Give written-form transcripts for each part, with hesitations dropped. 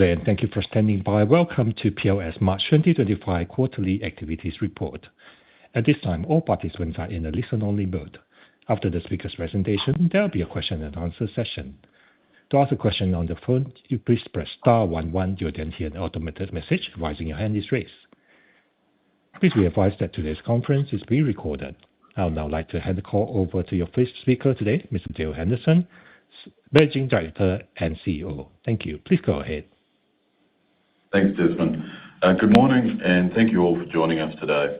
day, and thank you for standing by. Welcome to PLS March 2025 Quarterly Activities Report. At this time, all participants are in a listen-only mode. After the speaker's presentation, there will be a question-and-answer session. To ask a question on the phone, you please press star 11. You'll then hear an automated message advising your hand is raised. Please be advised that today's conference is being recorded. I would now like to hand the call over to your first speaker today, Mr. Dale Henderson, Managing Director and CEO. Thank you. Please go ahead. Thanks, Desmond. Good morning, and thank you all for joining us today.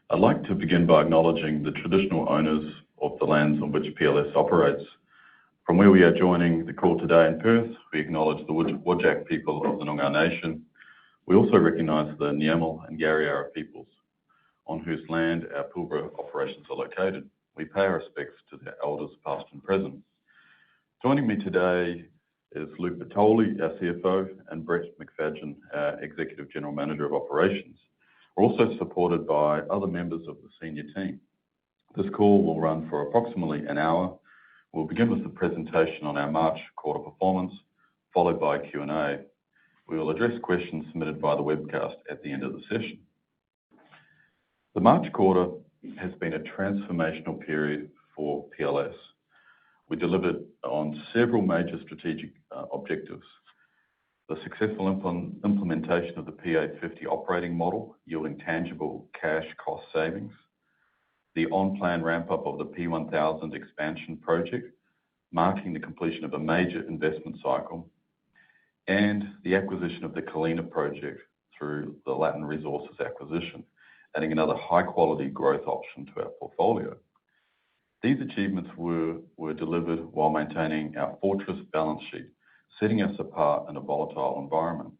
I'd like to begin by acknowledging the traditional owners of the lands on which PLS operates. From where we are joining the call today in Perth, we acknowledge the Whadjuk people of the Noongar Nation. We also recognise the Nyamal and Yarriara peoples, on whose land our Pilbara operations are located. We pay our respects to their elders, past and present. Joining me today is Luke Bertoli, our CFO, and Brett McFadyen, our Executive General Manager of Operations. We're also supported by other members of the senior team. This call will run for approximately an hour. We'll begin with the presentation on our March quarter performance, followed by Q&A. We will address questions submitted by the webcast at the end of the session. The March quarter has been a transformational period for PLS. We delivered on several major strategic objectives: the successful implementation of the P850 operating model, yielding tangible cash cost savings; the on-plan ramp-up of the P1000 expansion project, marking the completion of a major investment cycle; and the acquisition of the Colina project through the Latin Resources acquisition, adding another high-quality growth option to our portfolio. These achievements were delivered while maintaining our fortress balance sheet, setting us apart in a volatile environment.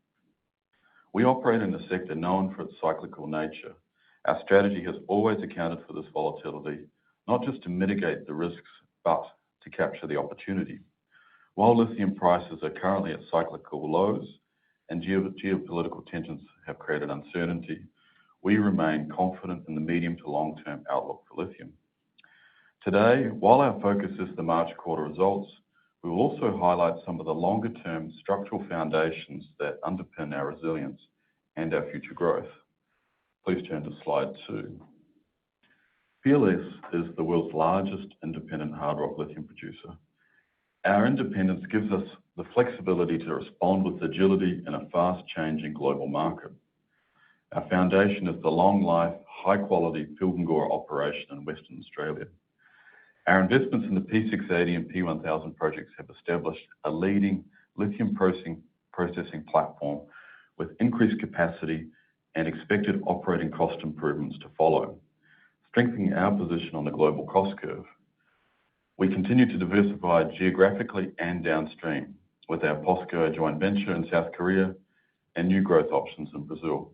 We operate in a sector known for its cyclical nature. Our strategy has always accounted for this volatility, not just to mitigate the risks, but to capture the opportunity. While lithium prices are currently at cyclical lows and geopolitical tensions have created uncertainty, we remain confident in the medium to long-term outlook for lithium. Today, while our focus is the March quarter results, we will also highlight some of the longer-term structural foundations that underpin our resilience and our future growth. Please turn to slide 2. PLS is the world's largest independent hard rock lithium producer. Our independence gives us the flexibility to respond with agility in a fast-changing global market. Our foundation is the long-life, high-quality Pilbara operation in Western Australia. Our investments in the P680 and P1000 projects have established a leading lithium processing platform with increased capacity and expected operating cost improvements to follow, strengthening our position on the global cost curve. We continue to diversify geographically and downstream with our POSCO joint venture in South Korea and new growth options in Brazil.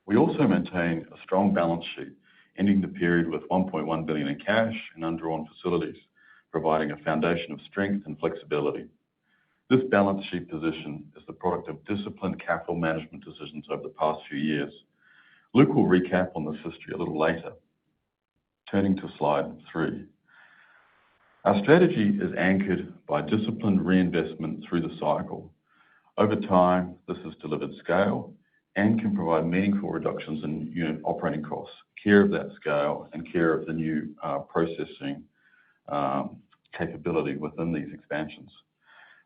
We also maintain a strong balance sheet, ending the period with $1.1 billion in cash and undrawn facilities, providing a foundation of strength and flexibility. This balance sheet position is the product of disciplined capital management decisions over the past few years. Luke will recap on this history a little later. Turning to slide 3. Our strategy is anchored by disciplined reinvestment through the cycle. Over time, this has delivered scale and can provide meaningful reductions in unit operating costs, care of that scale, and care of the new processing capability within these expansions.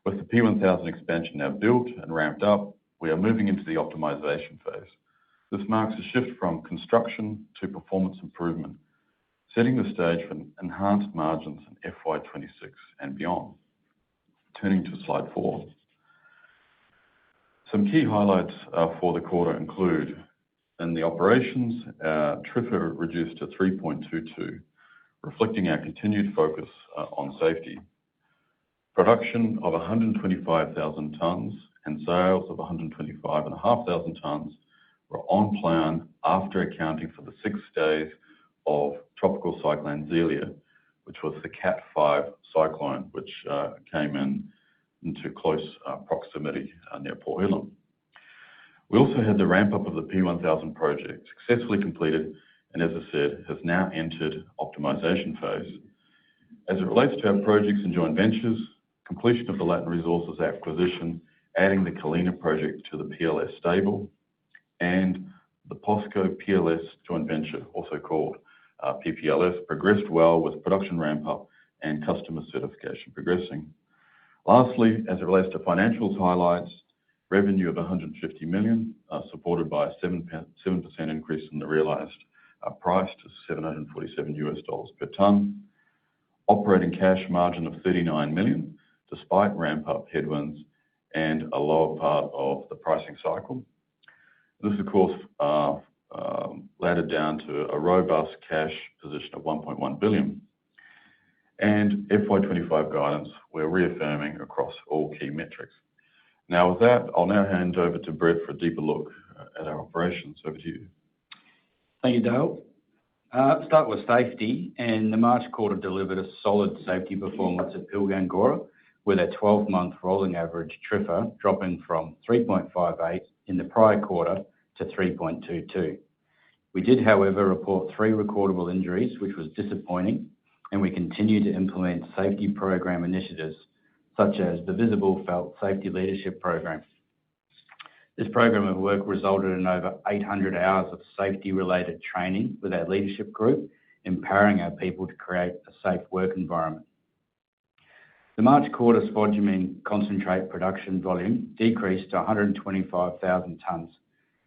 With the P1000 expansion now built and ramped up, we are moving into the optimization phase. This marks a shift from construction to performance improvement, setting the stage for enhanced margins in FY26 and beyond. Turning to slide 4. Some key highlights for the quarter include: in the operations, TRIFR reduced to 3.22, reflecting our continued focus on safety. Production of 125,000 tonnes and sales of 125,500 tonnes were on plan after accounting for the 6 days of Tropical Cyclone Zelia, which was the Cat 5 cyclone, which came into close proximity near Port Hedland. We also had the ramp-up of the P1000 project successfully completed and, as I said, has now entered optimization phase. As it relates to our projects and joint ventures, completion of the Latin Resources acquisition adding the Colina project to the PLS stable, and the POSCO PLS joint venture, also called PPLS, progressed well with production ramp-up and customer certification progressing. Lastly, as it relates to financials highlights, revenue of $150 million, supported by a 7% increase in the realized price to $747 per tonne. Operating cash margin of $39 million, despite ramp-up headwinds and a lower part of the pricing cycle. This, of course, laddered down to a robust cash position of $1.1 billion. And FY25 guidance, we're reaffirming across all key metrics. Now, with that, I'll now hand over to Brett for a deeper look at our operations. Over to you. Thank you, Dale. Start with safety, and the March quarter delivered a solid safety performance at Pilgangoora, with a 12-month rolling average TRIFR dropping from 3.58 in the prior quarter to 3.22. We did, however, report 3 recordable injuries, which was disappointing, and we continue to implement safety program initiatives, such as the Visible Felt Safety Leadership Program. This program of work resulted in over 800 hours of safety-related training with our leadership group, empowering our people to create a safe work environment. The March quarter spodumene concentrate production volume decreased to 125,000 tonnes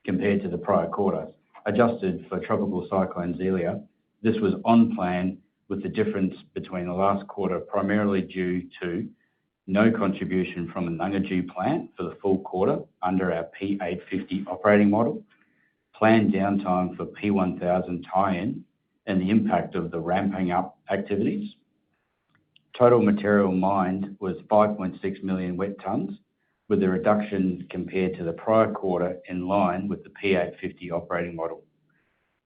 compared to the prior quarter. Adjusted for Tropical Cyclone Zelia, this was on plan, with the difference between the last quarter primarily due to no contribution from the Nungajī plant for the full quarter under our P850 operating model, planned downtime for P1000 tie-in, and the impact of the ramping up activities. Total material mined was 5.6 million wet tonnes, with a reduction compared to the prior quarter in line with the P850 operating model.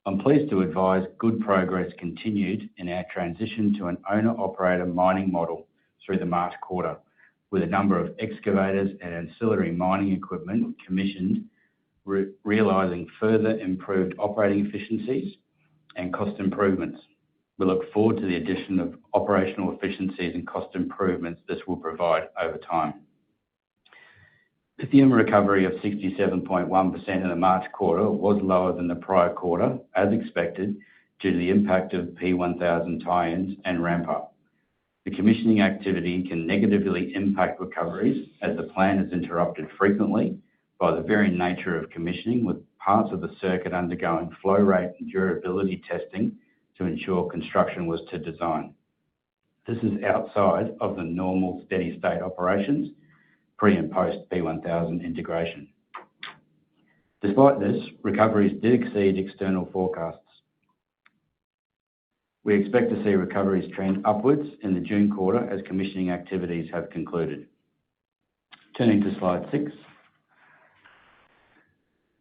I'm pleased to advise good progress continued in our transition to an owner-operator mining model through the March quarter, with a number of excavators and ancillary mining equipment commissioned, realising further improved operating efficiencies and cost improvements. We look forward to the addition of operational efficiencies and cost improvements this will provide over time. Lithium recovery of 67.1% in the March quarter was lower than the prior quarter, as expected, due to the impact of P1000 tie-ins and ramp-up. The commissioning activity can negatively impact recoveries, as the plant is interrupted frequently by the very nature of commissioning, with parts of the circuit undergoing flow rate and durability testing to ensure construction was to design. This is outside of the normal steady-state operations, pre and post P1000 integration. Despite this, recoveries did exceed external forecasts. We expect to see recoveries trend upwards in the June quarter as commissioning activities have concluded. Turning to slide 6.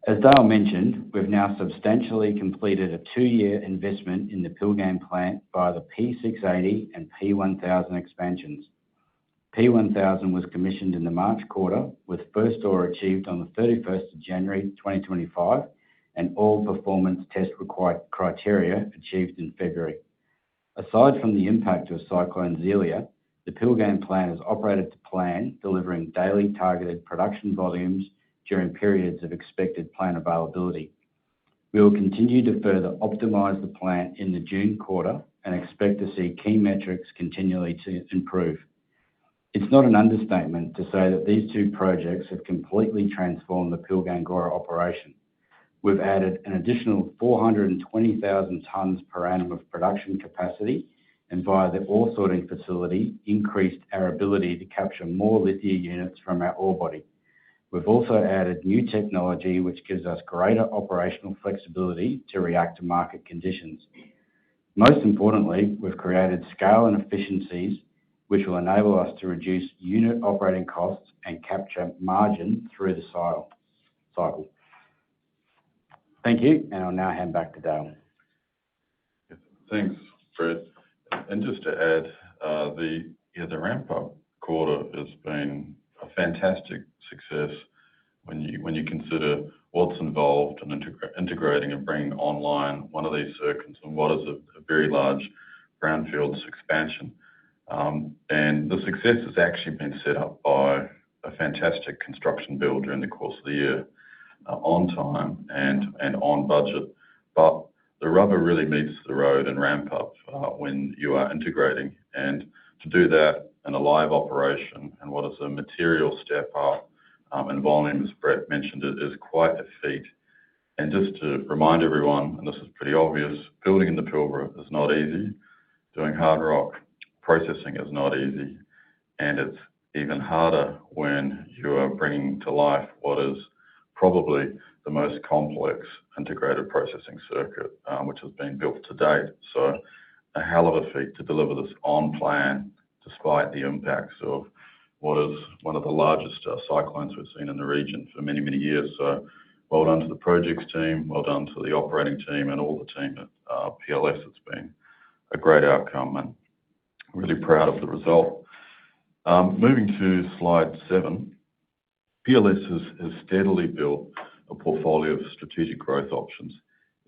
As Dale mentioned, we've now substantially completed a 2-year investment in the Pilgan plant via the P680 and P1000 expansions. P1000 was commissioned in the March quarter, with first ore achieved on the 31st of January 2025, and all performance test required criteria achieved in February. Aside from the impact of Cyclone Zelia, the Pilgan plant has operated to plan, delivering daily targeted production volumes during periods of expected plant availability. We will continue to further optimize the plant in the June quarter and expect to see key metrics continually to improve. It's not an understatement to say that these 2 projects have completely transformed the Pilgangoora operation. We've added an additional 420,000 tonnes per annum of production capacity, and via the ore sorting facility, increased our ability to capture more lithium units from our ore body. We've also added new technology which gives us greater operational flexibility to react to market conditions. Most importantly, we've created scale and efficiencies which will enable us to reduce unit operating costs and capture margin through the cycle. Thank you, and I'll now hand back to Dale. Thanks, Brett. And just to add, the ramp-up quarter has been a fantastic success when you consider what's involved in integrating and bringing online one of these circuits and what is a very large brownfields expansion. And the success has actually been set up by a fantastic construction build during the course of the year, on time and on budget. But the rubber really meets the road and ramp up when you are integrating. And to do that in a live operation and what is a material step up in volume, as Brett mentioned, it is quite a feat. And just to remind everyone, and this is pretty obvious, building in the Pilbara is not easy. Doing hard rock processing is not easy. And it's even harder when you are bringing to life what is probably the most complex integrated processing circuit which has been built to date. So a hell of a feat to deliver this on plan, despite the impacts of what is one of the largest cyclones we've seen in the region for many, many years. So well done to the projects team, well done to the operating team and all the team at PLS. It's been a great outcome and really proud of the result. Moving to slide 7, PLS has steadily built a portfolio of strategic growth options,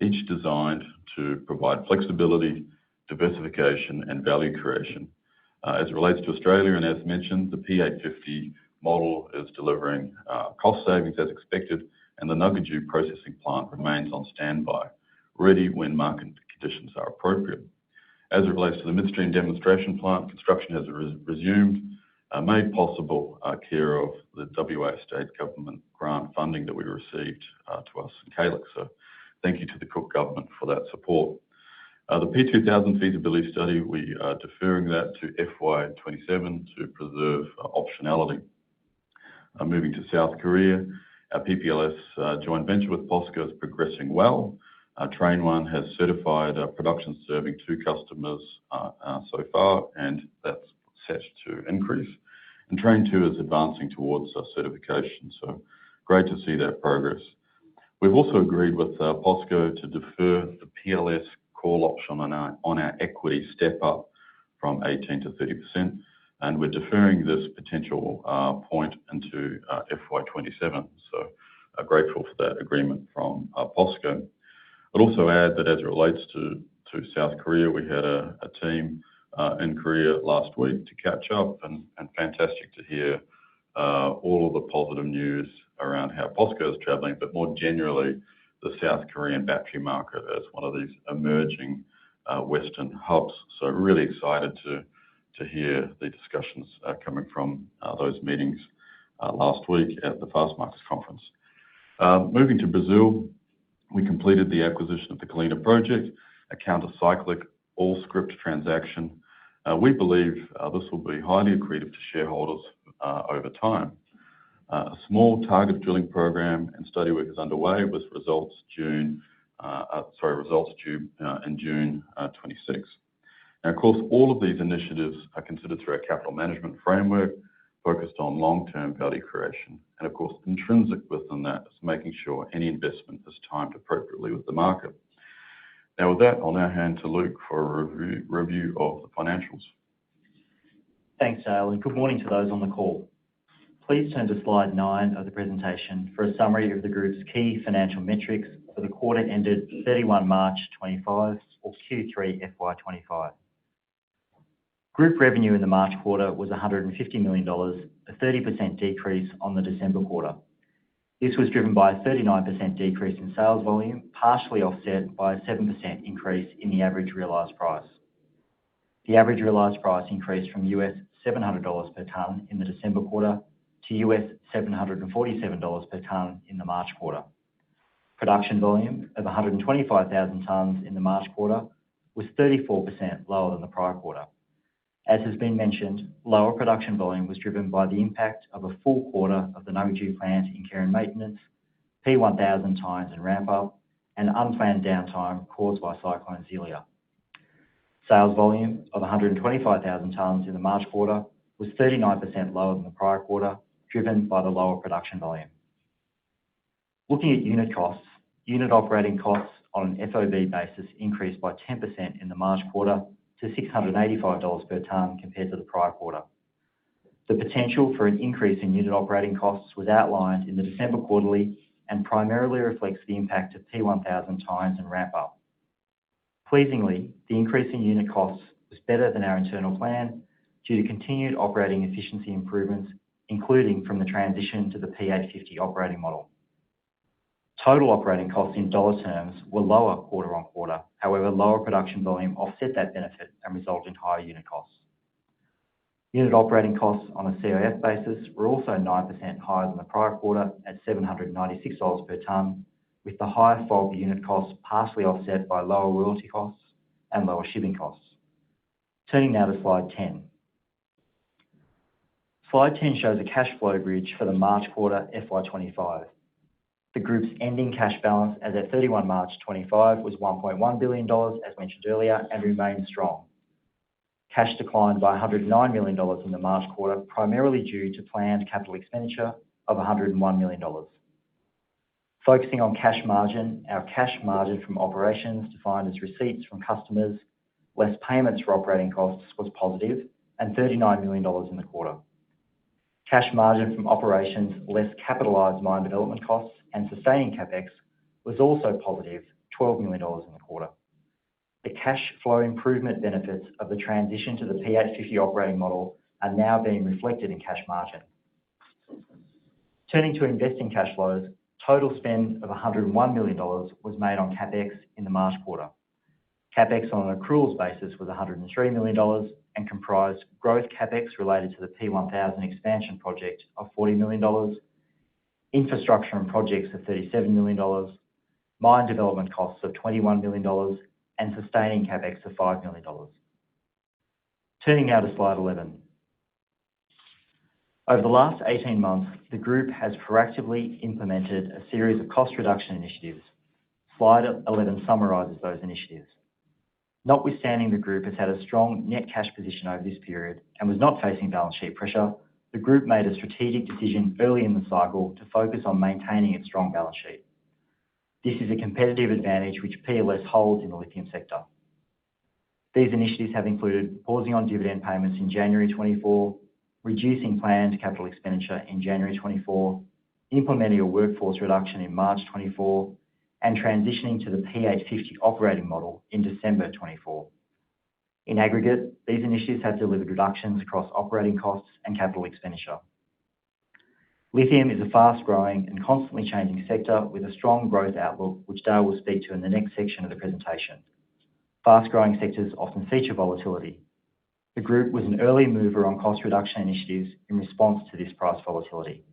each designed to provide flexibility, diversification, and value creation. As it relates to Australia, and as mentioned, the P850 model is delivering cost savings as expected, and the Nugget processing plant remains on standby, ready when market conditions are appropriate. As it relates to the midstream demonstration plant, construction has resumed, made possible care of the WA state government grant funding that we received to us in Calix. So thank you to the Cook government for that support. The P2000 feasibility study, we are deferring that to FY27 to preserve optionality. Moving to South Korea, our PPLS joint venture with POSCO is progressing well. Train 1 has certified production serving 2 customers so far, and that's set to increase. And Train 2 is advancing towards certification, so great to see that progress. We've also agreed with POSCO to defer the PLS call option on our equity step up from 18 to 30%, and we're deferring this potential point into FY27. So grateful for that agreement from POSCO. I'd also add that as it relates to South Korea, we had a team in Korea last week to catch up, and fantastic to hear all of the positive news around how POSCO is travelling, but more generally, the South Korean battery market as one of these emerging Western hubs. So really excited to hear the discussions coming from those meetings last week at the Fastmarkets conference. Moving to Brazil, we completed the acquisition of the Colina project, a counter-cyclic all-scrip transaction. We believe this will be highly accretive to shareholders over time. A small target drilling program and study work is underway with results due in June 26. Now, of course, all of these initiatives are considered through our capital management framework, focused on long-term value creation. And of course, intrinsic within that is making sure any investment is timed appropriately with the market. Now, with that, I'll now hand to Luke for a review of the financials. Thanks, Dale, and good morning to those on the call. Please turn to slide 9 of the presentation for a summary of the group's key financial metrics for the quarter ended 31 March 25 or Q3 FY25. Group revenue in the March quarter was $150 million, a 30% decrease on the December quarter. This was driven by a 39% decrease in sales volume, partially offset by a 7% increase in the average realised price. The average realised price increased from US $700 per tonne in the December quarter to US $747 per tonne in the March quarter. Production volume of 125,000 tonnes in the March quarter was 34% lower than the prior quarter. As has been mentioned, lower production volume was driven by the impact of a full quarter of the Nugget plant in care and maintenance, P1000 tines and ramp up, and unplanned downtime caused by Cyclone Zelia. Sales volume of 125,000 tonnes in the March quarter was 39% lower than the prior quarter, driven by the lower production volume. Looking at unit costs, unit operating costs on an FOB basis increased by 10% in the March quarter to $685 per tonne compared to the prior quarter. The potential for an increase in unit operating costs was outlined in the December quarterly and primarily reflects the impact of P1000 tines and ramp up. Pleasingly, the increase in unit costs was better than our internal plan due to continued operating efficiency improvements including from the transition to the P850 operating model. Total operating costs in dollar terms were lower quarter on quarter. However, lower production volume offset that benefit and resulted in higher unit costs. Unit operating costs on a CIF basis were also 9% higher than the prior quarter at $796 per tonne, with the higher FOB unit costs partially offset by lower royalty costs and lower shipping costs. Turning now to slide 10. Slide 10 shows a cash flow bridge for the March quarter FY25. The group's ending cash balance as at 31 March 2025 was $1.1 billion, as mentioned earlier, and remained strong. Cash declined by $109 million in the March quarter, primarily due to planned capital expenditure of $101 million. Focusing on cash margin, our cash margin from operations defined as receipts from customers, less payments for operating costs, was positive and $39 million in the quarter. Cash margin from operations, less capitalised mine development costs and sustaining CapEx, was also positive $12 million in the quarter. The cash flow improvement benefits of the transition to the P850 operating model are now being reflected in cash margin. Turning to investing cash flows, total spend of $101 million was made on CapEx in the March quarter. CapEx on an accruals basis was $103 million and comprised growth CapEx related to the P1000 expansion project of $40 million, infrastructure and projects of $37 million, mine development costs of $21 million, and sustaining CapEx of $5 million. Turning now to slide 11. Over the last 18 months, the group has proactively implemented a series of cost reduction initiatives. Slide 11 summarises those initiatives. Notwithstanding the group has had a strong net cash position over this period and was not facing balance sheet pressure, the group made a strategic decision early in the cycle to focus on maintaining its strong balance sheet. This is a competitive advantage which PLS holds in the lithium sector. These initiatives have included pausing on dividend payments in January 2024, reducing planned capital expenditure in January 2024, implementing a workforce reduction in March 2024, and transitioning to the P850 operating model in December 2024. In aggregate, these initiatives have delivered reductions across operating costs and capital expenditure. Lithium is a fast-growing and constantly changing sector with a strong growth outlook, which Dale will speak to in the next section of the presentation. Fast-growing sectors often feature volatility. The group was an early mover on cost reduction initiatives in response to this price volatility.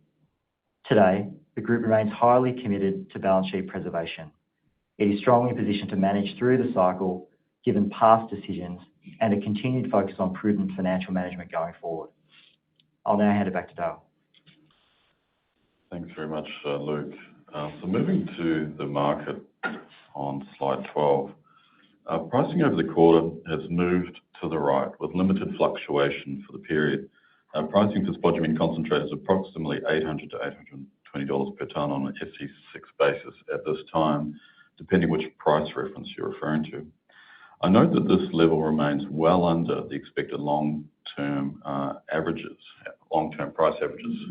Today, the group remains highly committed to balance sheet preservation. It is strongly positioned to manage through the cycle, given past decisions and a continued focus on prudent financial management going forward. I'll now hand it back to Dale. Thanks very much, Luke. So moving to the market on slide 12. Pricing over the quarter has moved to the right with limited fluctuation for the period. Pricing for spodumene concentrate is approximately $800 to $820 per tonne on an SC6 basis at this time, depending which price reference you're referring to. I note that this level remains well under the expected long-term price averages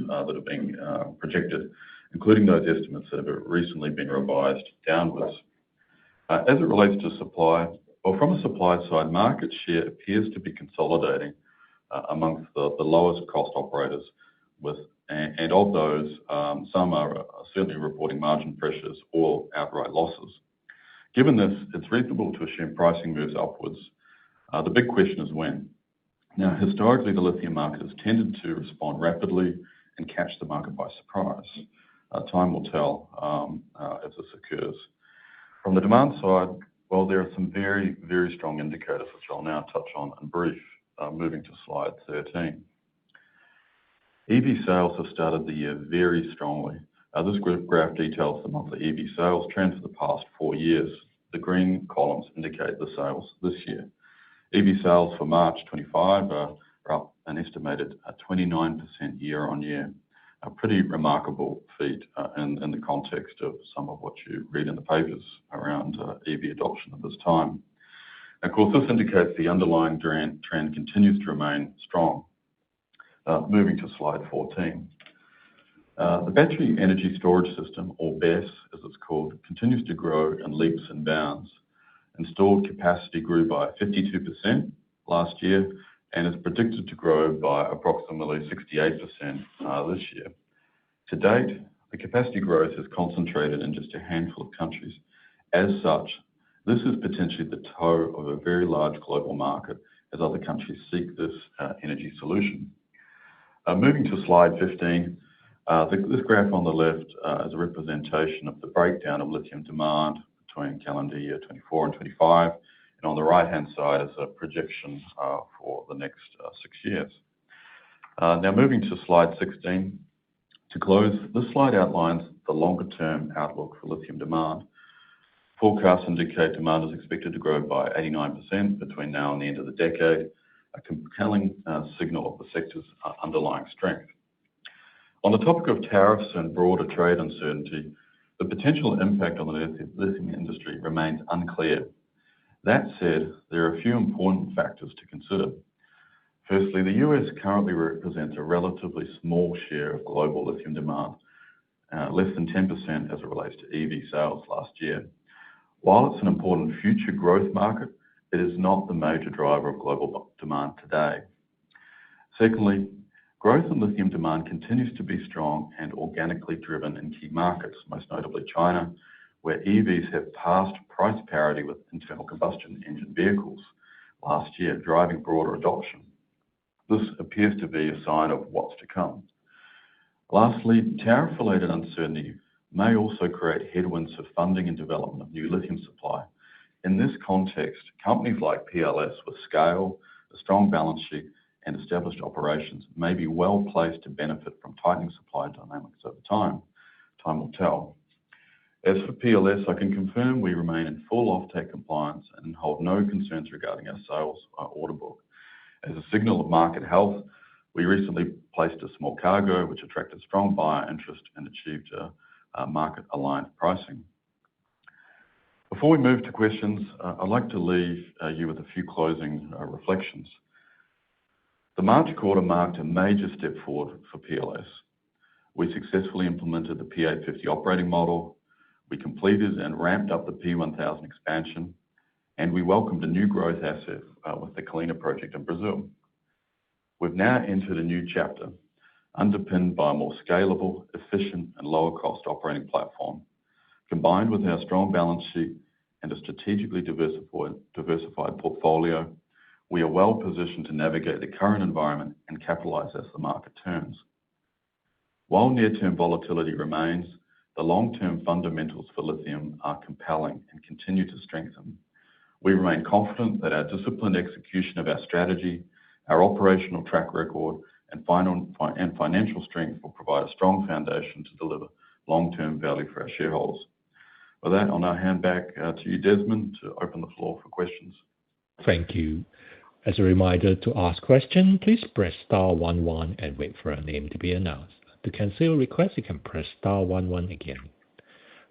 that are being projected, including those estimates that have recently been revised downwards. As it relates to supply, well, from a supply side, market share appears to be consolidating amongst the lowest cost operators, and of those, some are certainly reporting margin pressures or outright losses. Given this, it's reasonable to assume pricing moves upwards. The big question is when. Now, historically, the lithium market has tended to respond rapidly and catch the market by surprise. Time will tell if this occurs. From the demand side, well, there are some very, very strong indicators, which I'll now touch on in brief, moving to slide 13. EV sales have started the year very strongly. This graph details the monthly EV sales trend for the past 4 years. The green columns indicate the sales this year. EV sales for March 25 are up an estimated 29% year on year. A pretty remarkable feat in the context of some of what you read in the papers around EV adoption at this time. Of course, this indicates the underlying trend continues to remain strong. Moving to slide 14. The Battery Energy Storage System, or BESS as it's called, continues to grow in leaps and bounds. Installed capacity grew by 52% last year, and is predicted to grow by approximately 68% this year. To date, the capacity growth is concentrated in just a handful of countries. As such, this is potentially the toe of a very large global market as other countries seek this energy solution. Moving to slide 15, this graph on the left is a representation of the breakdown of lithium demand between calendar year 24 and 25, and on the right-hand side is a projection for the next 6 years. Now moving to slide 16, to close, this slide outlines the longer-term outlook for lithium demand. Forecasts indicate demand is expected to grow by 89% between now and the end of the decade, a compelling signal of the sector's underlying strength. On the topic of tariffs and broader trade uncertainty, the potential impact on the lithium industry remains unclear. That said, there are a few important factors to consider. Firstly, the US currently represents a relatively small share of global lithium demand, less than 10% as it relates to EV sales last year. While it's an important future growth market, it is not the major driver of global demand today. Secondly, growth in lithium demand continues to be strong and organically driven in key markets, most notably China, where EVs have passed price parity with internal combustion engine vehicles last year, driving broader adoption. This appears to be a sign of what's to come. Lastly, tariff-related uncertainty may also create headwinds for funding and development of new lithium supply. In this context, companies like PLS with scale, a strong balance sheet, and established operations may be well placed to benefit from tightening supply dynamics over time. Time will tell. As for PLS, I can confirm we remain in full offtake compliance and hold no concerns regarding our sales order book. As a signal of market health, we recently placed a small cargo which attracted strong buyer interest and achieved market-aligned pricing. Before we move to questions, I'd like to leave you with a few closing reflections. The March quarter marked a major step forward for PLS. We successfully implemented the P850 operating model, we completed and ramped up the P1000 expansion, and we welcomed a new growth asset with the Colina project in Brazil. We've now entered a new chapter, underpinned by a more scalable, efficient, and lower-cost operating platform. Combined with our strong balance sheet and a strategically diversified portfolio, we are well positioned to navigate the current environment and capitalize as the market turns. While near-term volatility remains, the long-term fundamentals for lithium are compelling and continue to strengthen. We remain confident that our disciplined execution of our strategy, our operational track record, and financial strength will provide a strong foundation to deliver long-term value for our shareholders. With that, I'll now hand back to you, Desmond, to open the floor for questions. Thank you. As a reminder, to ask questions, please press star 11 and wait for a name to be announced. To cancel a request, you can press star 11 again.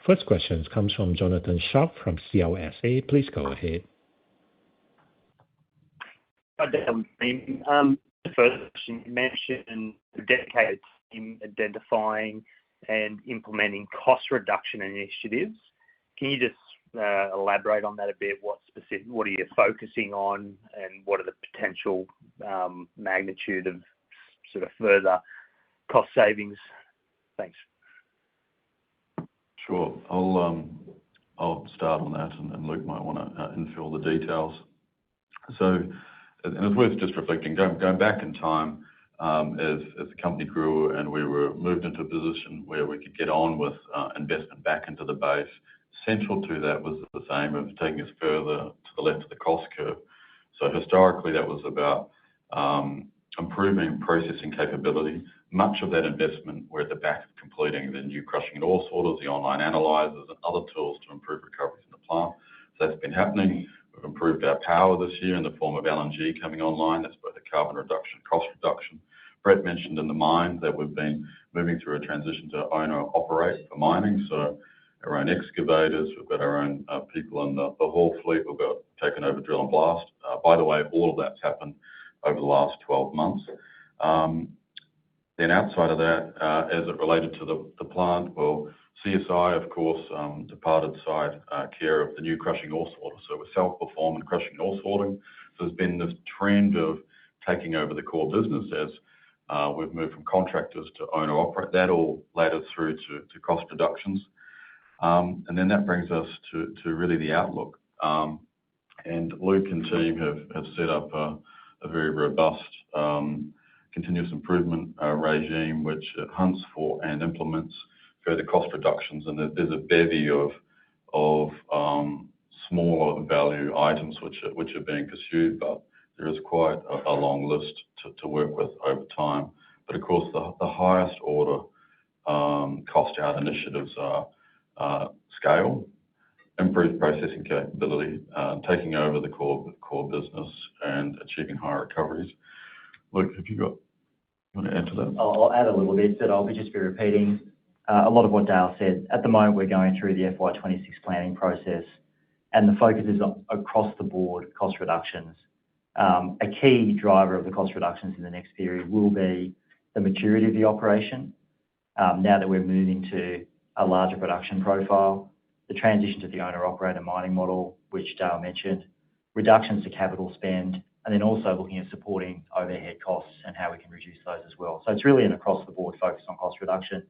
First question comes from Jonathan Sharp from CLSA. Please go ahead. First, you mentioned a dedicated team identifying and implementing cost reduction initiatives. Can you just elaborate on that a bit? What are you focusing on, and what are the potential magnitude of sort of further cost savings? Thanks. Sure. I'll start on that, and Luke might want to infill the details. And it's worth just reflecting, going back in time, as the company grew and we were moved into a position where we could get on with investment back into the base. Central to that was the aim of taking us further to the left of the cost curve. So historically, that was about improving processing capability. Much of that investment were at the back of completing the new crushing and ore sorters, the online analyzers, and other tools to improve recoveries in the plant. So that's been happening. We've improved our power this year in the form of LNG coming online. That's both a carbon reduction and cost reduction. Brett mentioned in the mine that we've been moving through a transition to own-operate for mining. So our own excavators, we've got our own people in the haul fleet. We've got taken over drill and blast. By the way, all of that's happened over the last 12 months. Then outside of that, as it related to the plant, well, CSI, of course, departed site care of the new crushing ore sorter. So we're self-performing crushing and ore sorting. So there's been this trend of taking over the core business as we've moved from contractors to owner-operate. That all ladders through to cost reductions. And then that brings us to really the outlook. And Luke and team have set up a very robust continuous improvement regime, which hunts for and implements further cost reductions. And there's a bevy of smaller value items which are being pursued, but there is quite a long list to work with over time. But of course, the highest order cost out initiatives are scale, improved processing capability, taking over the core business, and achieving higher recoveries. Luke, you want to add to that? I'll add a little bit, but I'll just be repeating a lot of what Dale said. At the moment, we're going through the FY26 planning process, and the focus is on across the board cost reductions. A key driver of the cost reductions in the next period will be the maturity of the operation. Now that we're moving to a larger production profile, the transition to the owner-operator mining model, which Dale mentioned, reductions to capital spend, and then also looking at supporting overhead costs and how we can reduce those as well. So it's really an across-the-board focus on cost reduction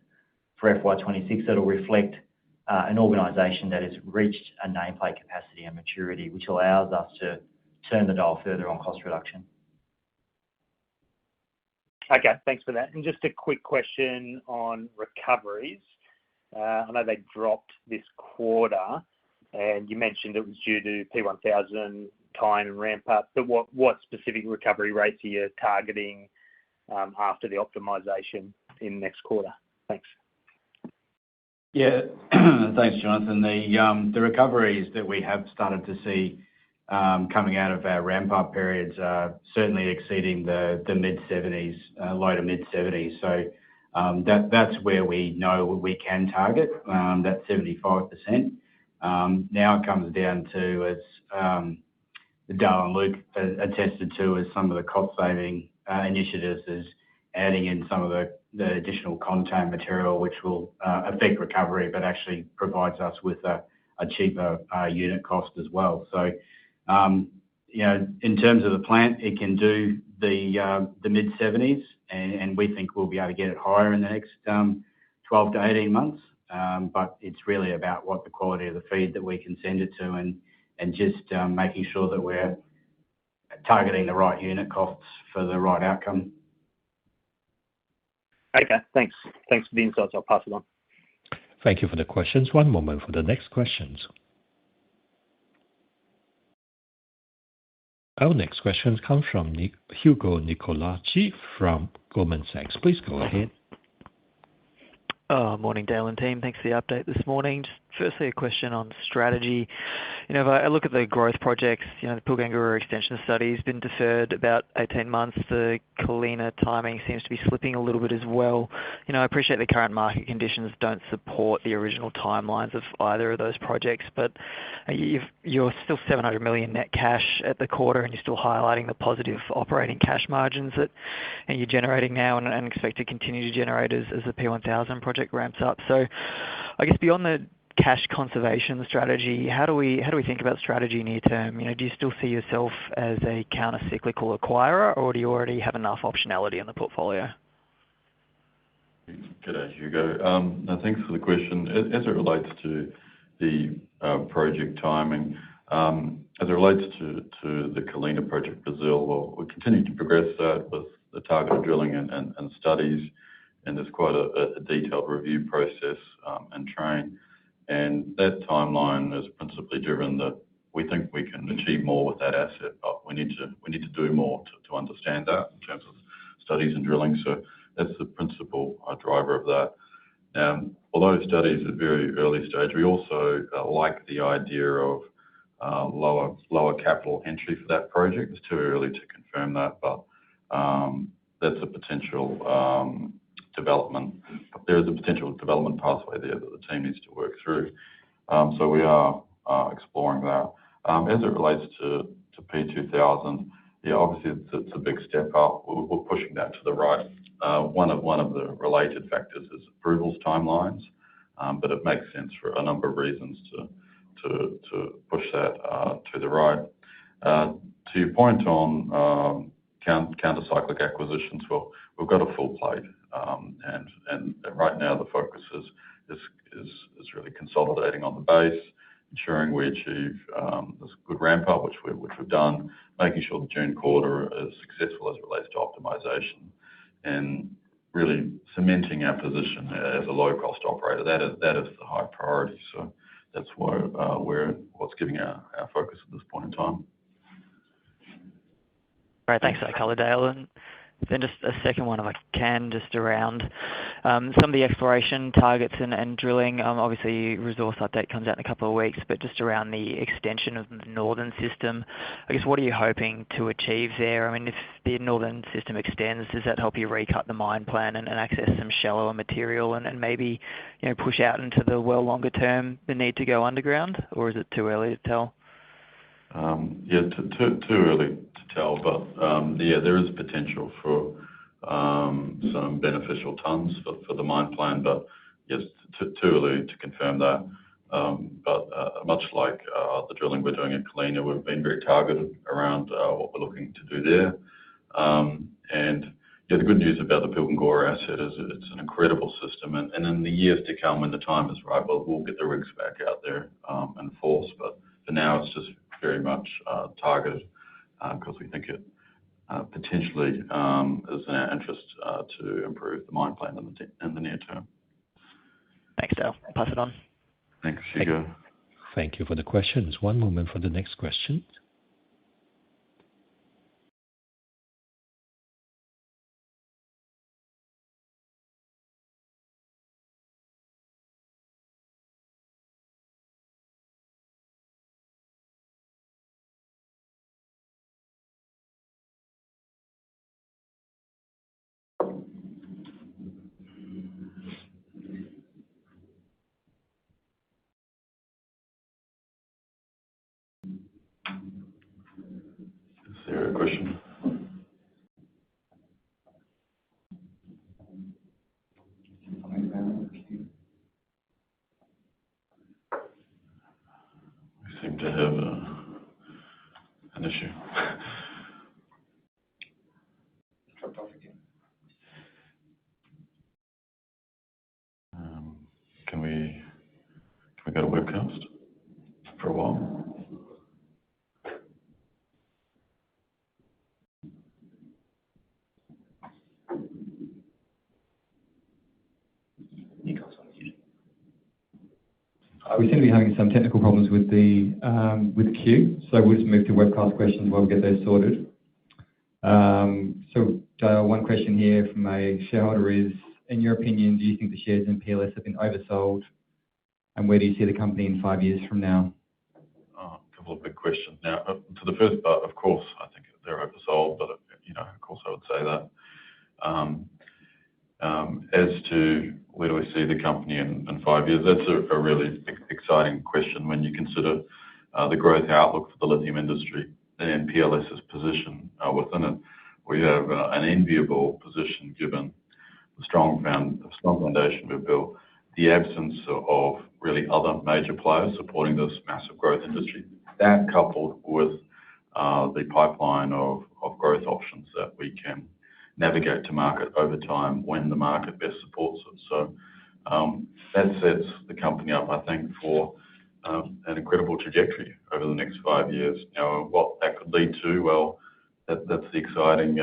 for FY26 that will reflect an organisation that has reached a nameplate capacity and maturity, which allows us to turn the dial further on cost reduction. Okay, thanks for that. And just a quick question on recoveries. I know they dropped this quarter, and you mentioned it was due to P1000 time and ramp up, but what specific recovery rates are you targeting after the optimisation in next quarter? Thanks. Yeah, thanks, Jonathan. The recoveries that we have started to see coming out of our ramp-up periods are certainly exceeding the mid-70s, low to mid-70s. So that's where we know we can target, that 75%. Now it comes down to, as Dale and Luke attested to, as some of the cost-saving initiatives is adding in some of the additional contact material, which will affect recovery, but actually provides us with a cheaper unit cost as well. So, in terms of the plant, it can do the mid-70s, and we think we'll be able to get it higher in the next 12 to 18 months. But it's really about what the quality of the feed that we can send it to, and just making sure that we're targeting the right unit costs for the right outcome. Okay, thanks. Thanks for the insights. I'll pass it on. Thank you for the questions. One moment for the next questions. Our next question comes from Hugo Nicolaci from Goldman Sachs. Please go ahead. Morning, Dale and team. Thanks for the update this morning. Just firstly, a question on strategy. If I look at the growth projects, the Pilgangoora extension study has been deferred about 18 months. The Colina timing seems to be slipping a little bit as well. I appreciate the current market conditions don't support the original timelines of either of those projects, but you're still 700 million net cash at the quarter, and you're still highlighting the positive operating cash margins that you're generating now and expect to continue to generate as the P1000 project ramps up. So I guess beyond the cash conservation strategy, how do we think about strategy near term? Do you still see yourself as a counter-cyclical acquirer, or do you already have enough optionality in the portfolio? G'day, Hugo. Thanks for the question. As it relates to the project timing, as it relates to the Colina project, Brazil, well, we continue to progress that with the target drilling and studies, and there's quite a detailed review process and train. And that timeline is principally driven that we think we can achieve more with that asset, but we need to do more to understand that in terms of studies and drilling. So that's the principal driver of that. Although studies are very early stage, we also like the idea of lower capital entry for that project. It's too early to confirm that, but that's a potential development. There is a potential development pathway there that the team needs to work through. So we are exploring that. As it relates to P2000, yeah, obviously it's a big step up. We're pushing that to the right. One of the related factors is approvals timelines, but it makes sense for a number of reasons to push that to the right. To your point on counter-cyclic acquisitions, well, we've got a full plate. And right now, the focus is really consolidating on the base, ensuring we achieve this good ramp-up, which we've done, making sure the June quarter is successful as it relates to optimization, and really cementing our position as a low-cost operator. That is the high priority. So that's what's giving our focus at this point in time. All right, thanks for that color, Dale. And then just a second one, if I can, just around some of the exploration targets and drilling. Obviously, resource update comes out in a couple of weeks, but just around the extension of the northern system, I guess, what are you hoping to achieve there? I mean, if the northern system extends, does that help you recut the mine plan and access some shallower material and maybe push out into the well longer term the need to go underground, or is it too early to tell? Too early to tell, but there is potential for some beneficial tons for the mine plan, but yes, too early to confirm that. But much like the drilling we're doing at Colina, we've been very targeted around what we're looking to do there. And the good news about the Pilgangoora asset is it's an incredible system, and in the years to come, when the time is right, we'll get the rigs back out there in force. But for now, it's just very much targeted because we think it potentially is in our interest to improve the mine plan in the near term. Thanks, Dale. I'll pass it on. Thanks, Hugo. Thank you for the questions. One moment for the next question. Is there a question? We seem to have an issue. Dropped off again. Can we go to webcast for a while? We seem to be having some technical problems with the queue, so we'll just move to webcast questions while we get those sorted. So, Dale, one question here from a shareholder is, in your opinion, do you think the shares in PLS have been oversold, and where do you see the company in 5 years from now? A couple of big questions. Now, to the first part, of course, I think they're oversold, but of course, I would say that. As to where do we see the company in 5 years, that's a really exciting question when you consider the growth outlook for the lithium industry and PLS's position within it. We have an enviable position given the strong foundation we've built, the absence of really other major players supporting this massive growth industry. That coupled with the pipeline of growth options that we can navigate to market over time when the market best supports it. So that sets the company up, I think, for an incredible trajectory over the next 5 years. Now, what that could lead to, well, that's the exciting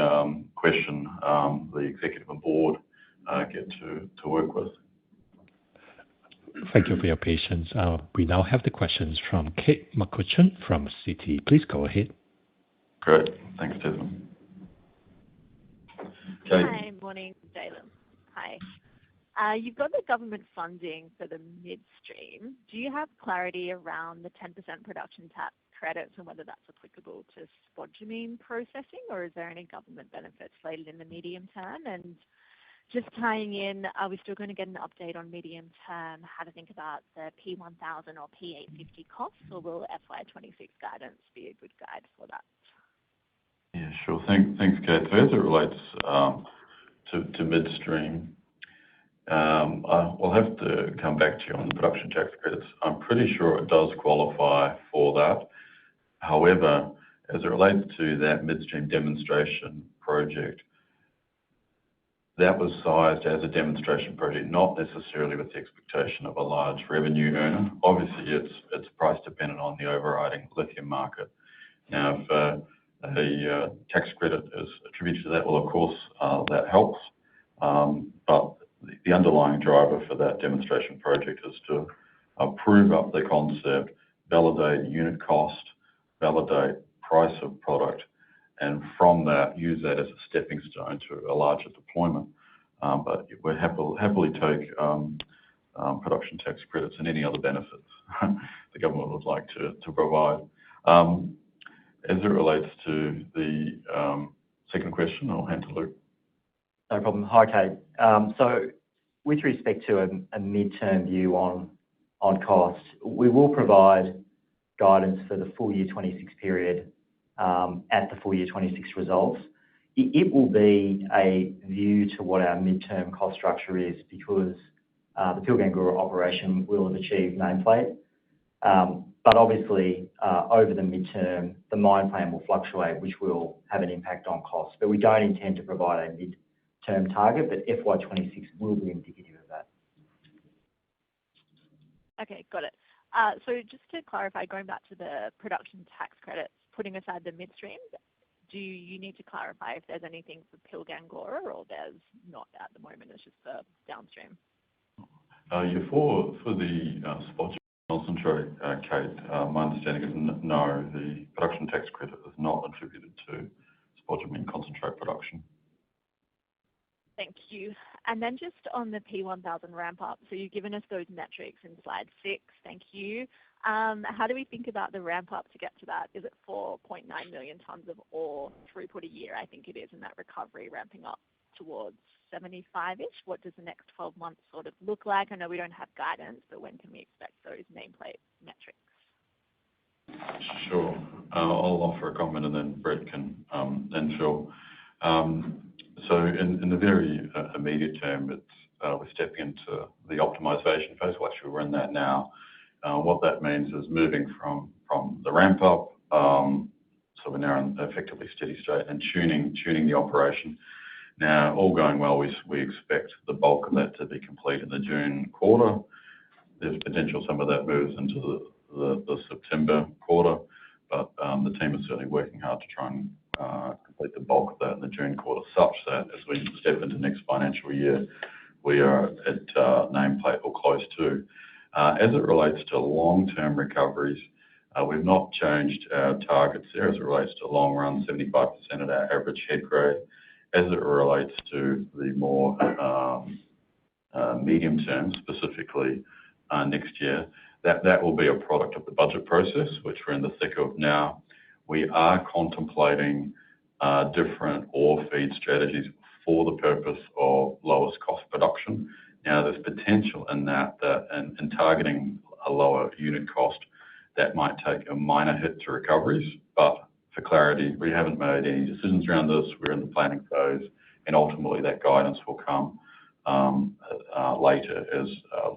question the executive and board get to work with. Thank you for your patience. We now have the questions from Kate McCutcheon from Citi. Please go ahead. Great. Thanks, Desmond. Kate. Hi, morning, Dale. Hi. You've got the government funding for the midstream. Do you have clarity around the 10% production tax credits and whether that's applicable to spodumene processing, or is there any government benefits slated in the medium term? And just tying in, are we still going to get an update on medium term, how to think about the P1000 or P850 costs, or will FY26 guidance be a good guide for that? Yeah, sure. Thanks, Kate. So as it relates to midstream, I'll have to come back to you on the production tax credits. I'm pretty sure it does qualify for that. However, As it relates to that midstream demonstration project, that was sized as a demonstration project, not necessarily with the expectation of a large revenue earner. Obviously, it's price dependent on the overriding lithium market. Now, if a tax credit is attributed to that, well, of course, that helps. But the underlying driver for that demonstration project is to prove up the concept, validate unit cost, validate price of product, and from that, use that as a stepping stone to a larger deployment. But we'll happily take production tax credits and any other benefits the government would like to provide. As it relates to the second question, I'll hand to Luke. No problem. Hi, Kate. So with respect to a midterm view on cost, we will provide guidance for the full year 26 period at the full year 26 results. It will be a view to what our midterm cost structure is because the Pilgangoora operation will have achieved nameplate. But obviously, over the midterm, the mine plan will fluctuate, which will have an impact on cost. But we don't intend to provide a midterm target, but FY26 will be indicative of that. Okay, got it. So just to clarify, going back to the production tax credits, putting aside the midstream, do you need to clarify if there's anything for Pilgangoora or there's not at the moment, it's just the downstream? For the spodumene concentrate, Kate, my understanding is no, the production tax credit is not attributed to spodumene concentrate production. Thank you. And then just on the P1000 ramp up, so you've given us those metrics in slide 6. Thank you. How do we think about the ramp up to get to that? Is it 4.9 million tonnes of ore throughput a year? I think it is, and that recovery ramping up towards 75-ish. What does the next 12 months sort of look like? I know we don't have guidance, but when can we expect those nameplate metrics? Sure. I'll offer a comment and then Brett can then fill. So in the very immediate term, we're stepping into the optimization phase. Well, actually, we're in that now. What that means is moving from the ramp up, so we're now in effectively steady state and tuning the operation. Now, all going well, we expect the bulk of that to be complete in the June quarter. There's potential some of that moves into the September quarter, but the team is certainly working hard to try and complete the bulk of that in the June quarter, such that as we step into next financial year, we are at nameplate or close to. As it relates to long-term recoveries, we've not changed our targets there as it relates to long run, 75% of our average head grade. As it relates to the more medium term, specifically next year, that will be a product of the budget process, which we're in the thick of now. We are contemplating different ore feed strategies for the purpose of lowest cost production. Now, there's potential in that in targeting a lower unit cost, that might take a minor hit to recoveries. But for clarity, we haven't made any decisions around this. We're in the planning phase, and ultimately that guidance will come later, as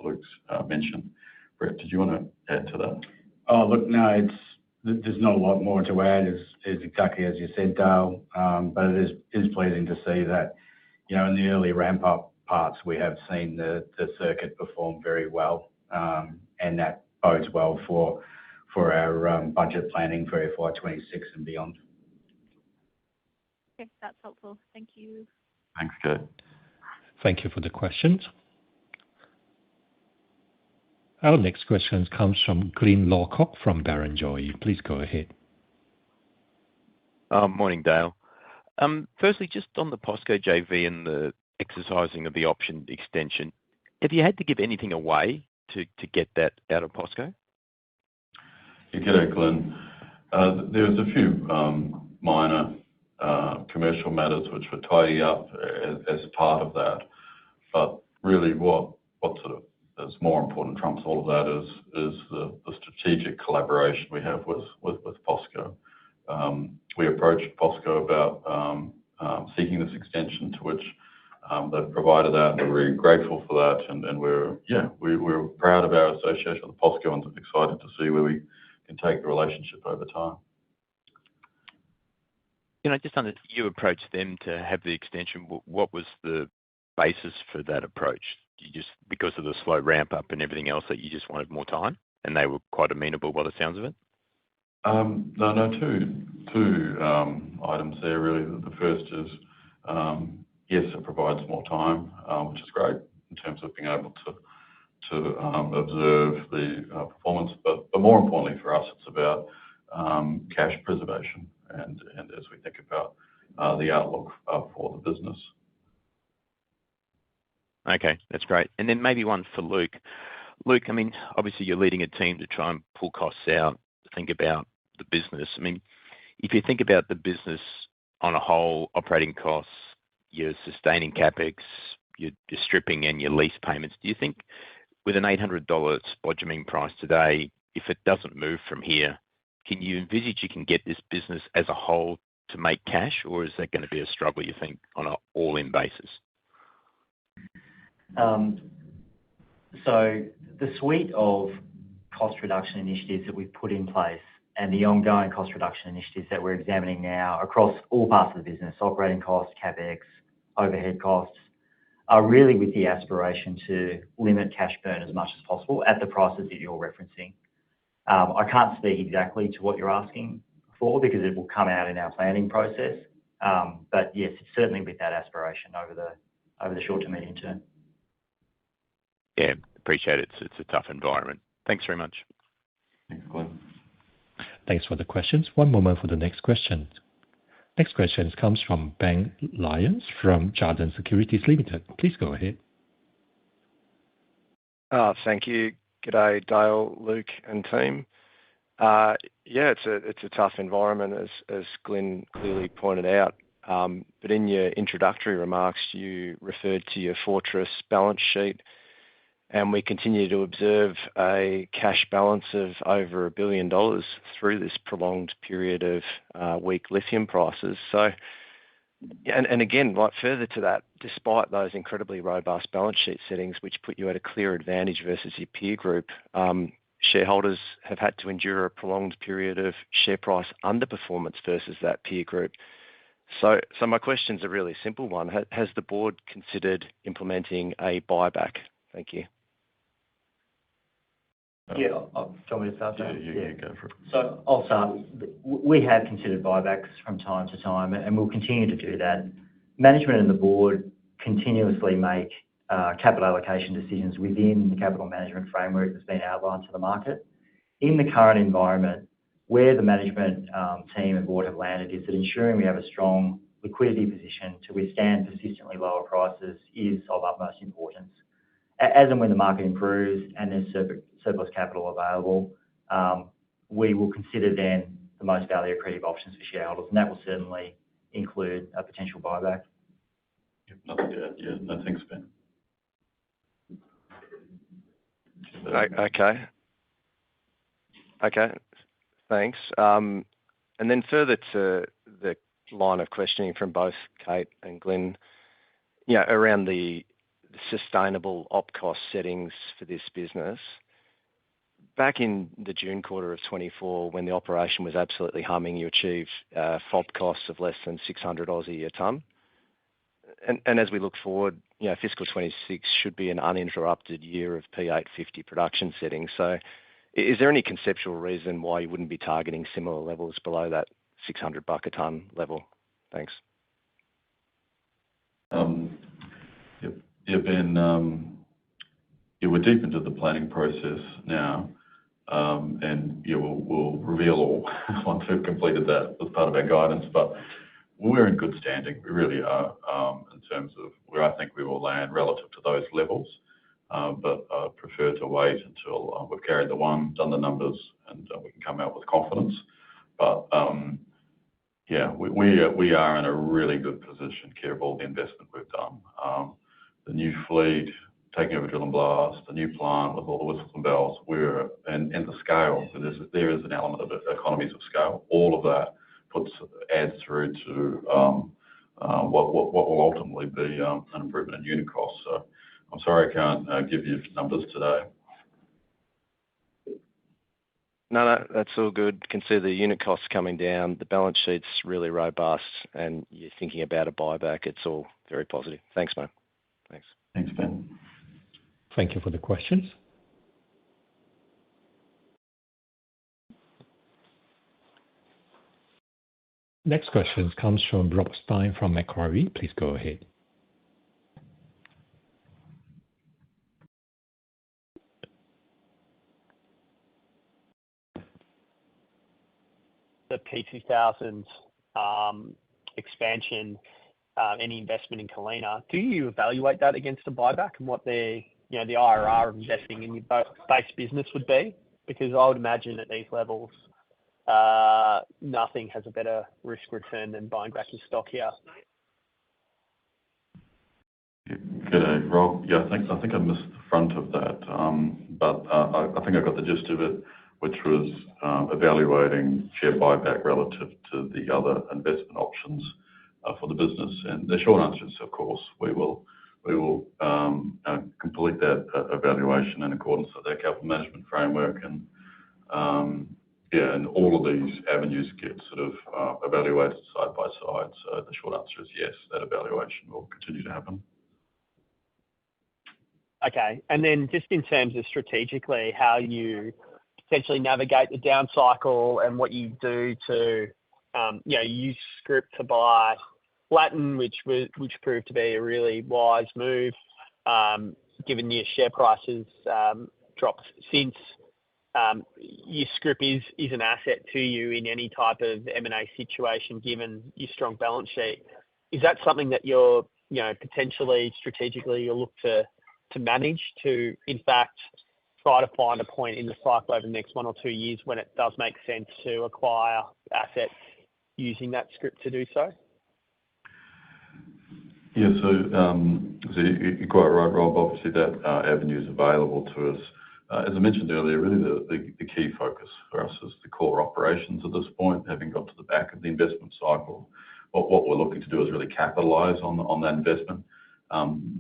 Luke's mentioned. Brett, did you want to add to that? Oh, look, no, there's not a lot more to add. It's exactly as you said, Dale. But it is pleasing to see that, you know, in the early ramp up parts, we have seen the circuit perform very well, and that bodes well for our budget planning for FY26 and beyond. Okay, that's helpful. Thank you. Thanks, Kate. Thank you for the questions. Our next question comes from Glyn Lawcock from Barrenjoey. Please go ahead. Morning, Dale. Firstly, just on the POSCO JV and the exercising of the option extension, have you had to give anything away to get that out of POSCO? You get it, Glyn. There was a few minor commercial matters which were tidy up as part of that. But really what sort of is more important trumps all of that is the strategic collaboration we have with POSCO. We approached POSCO about seeking this extension, to which they've provided that. We're very grateful for that, and we're proud of our association with POSCO and excited to see where we can take the relationship over time. just under you approached them to have the extension. What was the basis for that approach? Because of the slow ramp up and everything else, that you just wanted more time, and they were quite amenable by the sounds of it? No, two items there, really. The first is, yes, it provides more time, which is great in terms of being able to observe the performance. But more importantly for us, it's about cash preservation and as we think about the outlook for the business. Okay, that's great. And then maybe one for Luke. Luke, I mean, obviously you're leading a team to try and pull costs out, think about the business. I mean, if you think about the business on a whole, operating costs, your sustaining CapEx, your stripping and your lease payments, do you think with an $800 spodumene price today, if it doesn't move from here, can you envisage you can get this business as a whole to make cash, or is that going to be a struggle, you think, on an all-in basis? So the suite of cost reduction initiatives that we've put in place and the ongoing cost reduction initiatives that we're examining now across all parts of the business, operating costs, CapEx, overhead costs, are really with the aspiration to limit cash burn as much as possible at the prices that you're referencing. I can't speak exactly to what you're asking for because it will come out in our planning process. But yes, it's certainly with that aspiration over the short to medium term. Yeah, appreciate it. It's a tough environment. Thanks very much. Thanks, Glenn. Thanks for the questions. One moment for the next question. Next question comes from Ben Lyons from Jarden Securities Limited. Please go ahead. Thank you. G'day, Dale, Luke, and team. Yeah, it's a tough environment, as Glenn clearly pointed out. But in your introductory remarks, you referred to your fortress balance sheet, and we continue to observe a cash balance of over $1 billion through this prolonged period of weak lithium prices. So, and again, like further to that, despite those incredibly robust balance sheet settings, which put you at a clear advantage versus your peer group, shareholders have had to endure a prolonged period of share price underperformance versus that peer group. So my question's a really simple one. Has the board considered implementing a buyback? Thank you. Yeah, do you want me to start that? Yeah, go for it. So I'll start. We have considered buybacks from time to time, and we'll continue to do that. Management and the board continuously make capital allocation decisions within the capital management framework that's been outlined to the market. In the current environment, where the management team and board have landed is that ensuring we have a strong liquidity position to withstand persistently lower prices is of utmost importance. As and when the market improves and there's surplus capital available, we will consider then the most value-accretive options for shareholders, and that will certainly include a potential buyback. Nothing to add. Yeah, no, thanks, Ben. Okay, thanks. And then further to the line of questioning from both Kate and Glenn, around the sustainable op cost settings for this business. Back in the June quarter of 2024, when the operation was absolutely humming, you achieved FOB costs of less than 600 Aussie a tonne. And as we look forward, fiscal 26 should be an uninterrupted year of P850 production settings. So is there any conceptual reason why you wouldn't be targeting similar levels below that $600 a tonne level? Thanks. Yeah, Ben, we're deep into the planning process now, and we'll reveal all once we've completed that as part of our guidance. But we're in good standing. We really are in terms of where I think we will land relative to those levels. But I prefer to wait until we've carried the one, done the numbers, and we can come out with confidence. But yeah, we are in a really good position, care of all the investment we've done. The new fleet, taking over drill and blast, the new plant with all the whistles and bells, and the scale. There is an element of economies of scale. All of that adds through to what will ultimately be an improvement in unit costs. So I'm sorry I can't give you numbers today. No, that's all good. Can see the unit costs coming down. The balance sheet's really robust, and you're thinking about a buyback. It's all very positive. Thanks, mate. Thanks. Thanks, Ben. Thank you for the questions. Next question comes from Rob Stein from Macquarie. Please go ahead. The P2000 expansion, any investment in Kalina, do you evaluate that against a buyback and what the IRR of investing in your base business would be? Because I would imagine at these levels, nothing has a better risk return than buying back your stock here. G'day, Rob. Yeah, I think I missed the front of that, but I think I got the gist of it, which was evaluating share buyback relative to the other investment options for the business. And the short answer is, of course, we will complete that evaluation in accordance with our capital management framework. And and all of these avenues get sort of evaluated side by side. So the short answer is yes, that evaluation will continue to happen. Okay. And then just in terms of strategically, how you potentially navigate the down cycle and what you do to use scrip to buy Latin, which proved to be a really wise move, given your share prices dropped since. Your scrip is an asset to you in any type of M&A situation, given your strong balance sheet. Is that something that you're potentially strategically you'll look to manage to, in fact, try to find a point in the cycle over the next 1 or 2 years when it does make sense to acquire assets using that scrip to do so? Yeah, so you're quite right, Rob. Obviously, that avenue is available to us. As I mentioned earlier, really the key focus for us is the core operations at this point, having got to the back of the investment cycle. What we're looking to do is really capitalise on that investment.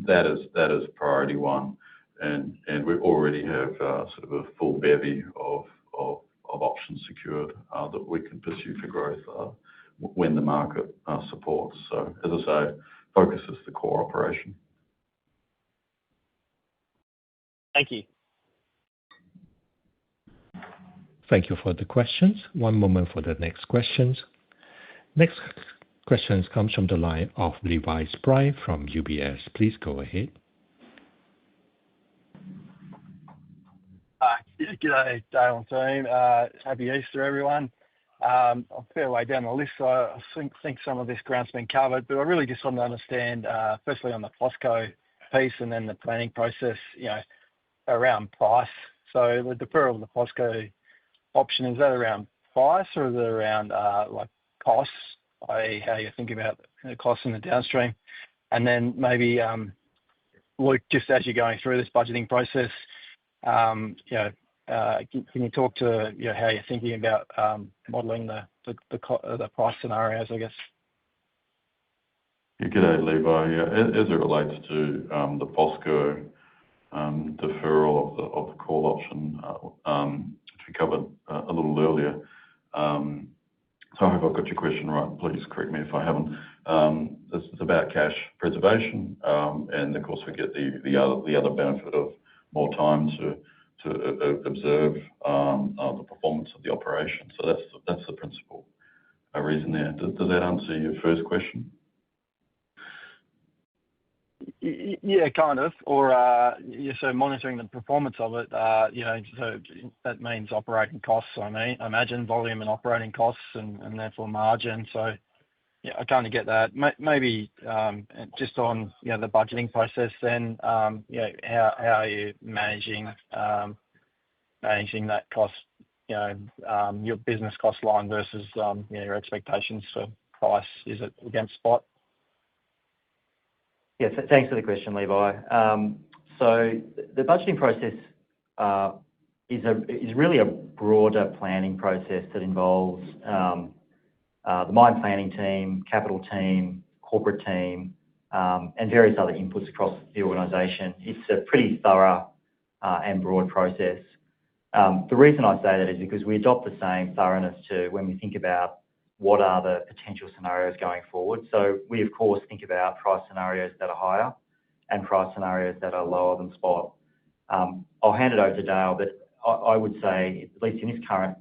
That is priority one. And we already have sort of a full bevy of options secured that we can pursue for growth when the market supports. So, as I say, focus is the core operation. Thank you. Thank you for the questions. One moment for the next questions. Next questions comes from the line of Levi Spry from UBS. Please go ahead. G'day, Dale and team. Happy Easter, everyone. I'm a fair way down the list, so I think some of this ground's been covered, but I really just want to understand, firstly on the POSCO piece and then the planning process, around price. So the deferral of the POSCO option, is that around price or is it around costs, i.e. how you're thinking about the costs in the downstream? And then maybe, Luke, just as you're going through this budgeting process, can you talk to how you're thinking about modelling the price scenarios, I guess? Yeah, g'day, Levi. Yeah, as it relates to the POSCO deferral of the call option, which we covered a little earlier. So I hope I've got your question right. Please correct me if I haven't. This is about cash preservation, and of course we get the other benefit of more time to observe the performance of the operation. So that's the principal reason there. Does that answer your first question? Yeah, kind of. Or so monitoring the performance of it, so that means operating costs. I imagine volume and operating costs, and therefore margin. So yeah, I kind of get that. Maybe just on the budgeting process, then how are you managing that cost? Your business cost line versus your expectations for price. Is it against spot? Yes, thanks for the question, Levi. So the budgeting process is really a broader planning process that involves the mine planning team, capital team, corporate team, and various other inputs across the organisation. It's a pretty thorough and broad process. The reason I say that is because we adopt the same thoroughness to when we think about what are the potential scenarios going forward. So we, of course, think about price scenarios that are higher and price scenarios that are lower than spot. I'll hand it over to Dale, but I would say, at least in this current